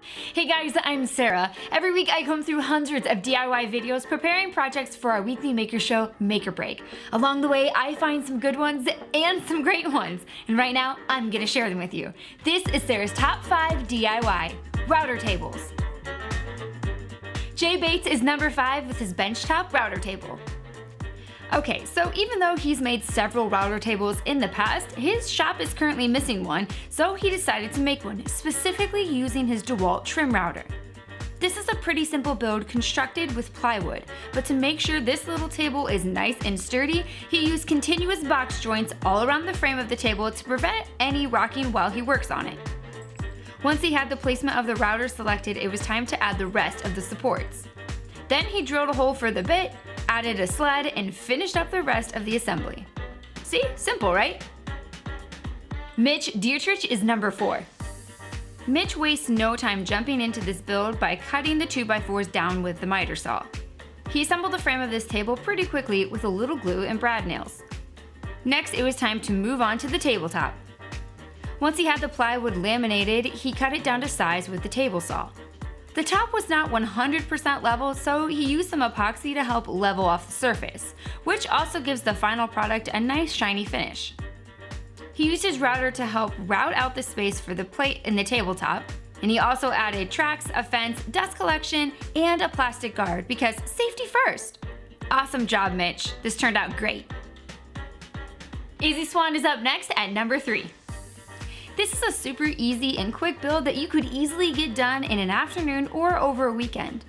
Hey guys, I'm Sarah. Every week I comb through hundreds of DIY videos preparing projects for our weekly maker show, Make or Break. Along the way, I find some good ones and some great ones. And right now, I'm gonna share them with you. This is Sarah's top 5 DIY router tables. Jay Bates is number 5 with his benchtop router table. Okay, so even though he's made several router tables in the past, his shop is currently missing one, so he decided to make one, specifically using his DeWalt trim router. This is a pretty simple build constructed with plywood, but to make sure this little table is nice and sturdy, he used continuous box joints all around the frame of the table to prevent any rocking while he works on it. Once he had the placement of the router selected, it was time to add the rest of the supports. Then he drilled a hole for the bit, added a sled, and finished up the rest of the assembly. See? Simple, right? MITCH DEITRICH is number 4. MITCH wastes no time jumping into this build by cutting the 2x4s down with the miter saw. He assembled the frame of this table pretty quickly with a little glue and brad nails. Next, it was time to move on to the tabletop. Once he had the plywood laminated, he cut it down to size with the table saw. The top was not 100% level, so he used some epoxy to help level off the surface, which also gives the final product a nice shiny finish. He used his router to help route out the space for the plate in the tabletop, and he also added tracks, a fence, dust collection, and a plastic guard because safety first. Awesome job, Mitch. This turned out great. IZZYSWAN is up next at number 3. This is a super easy and quick build that you could easily get done in an afternoon or over a weekend.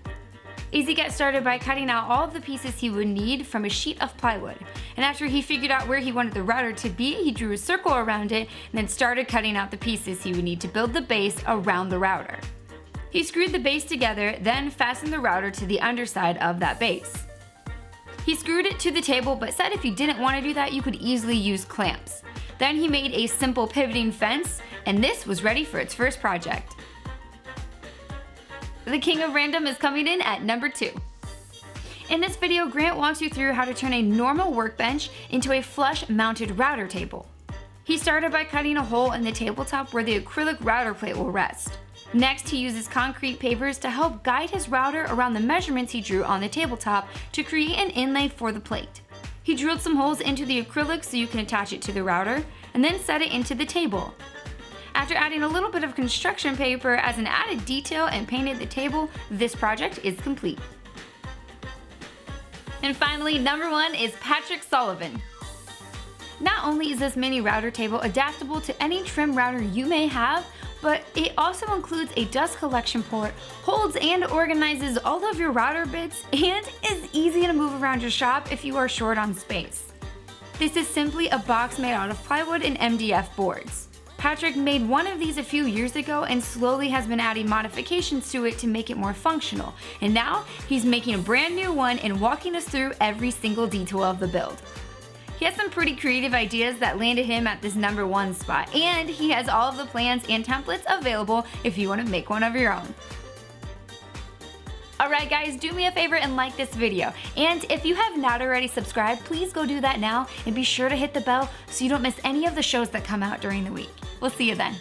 IZZY got started by cutting out all of the pieces he would need from a sheet of plywood, and after he figured out where he wanted the router to be, he drew a circle around it and then started cutting out the pieces he would need to build the base around the router. He screwed the base together, then fastened the router to the underside of that base. He screwed it to the table, but said if you didn't want to do that, you could easily use clamps. Then he made a simple pivoting fence, and this was ready for its first project. The king of random is coming in at number 2. In this video, Grant walks you through how to turn a normal workbench into a flush-mounted router table. He started by cutting a hole in the tabletop where the acrylic router plate will rest. Next, he uses concrete pavers to help guide his router around the measurements he drew on the tabletop to create an inlay for the plate. He drilled some holes into the acrylic so you can attach it to the router, and then set it into the table. After adding a little bit of construction paper as an added detail and painted the table, this project is complete. And finally, number 1 is Patrick Sullivan. Not only is this mini router table adaptable to any trim router you may have, but it also includes a dust collection port, holds and organizes all of your router bits, and is easy to move around your shop if you are short on space. This is simply a box made out of plywood and MDF boards. Patrick made one of these a few years ago and slowly has been adding modifications to it to make it more functional, and now he's making a brand new one and walking us through every single detail of the build. He has some pretty creative ideas that landed him at this number 1 spot, and he has all of the plans and templates available if you want to make one of your own. Alright guys, do me a favor and like this video, and if you have not already subscribed, please go do that now and be sure to hit the bell so you don't miss any of the shows that come out during the week. We'll see you then.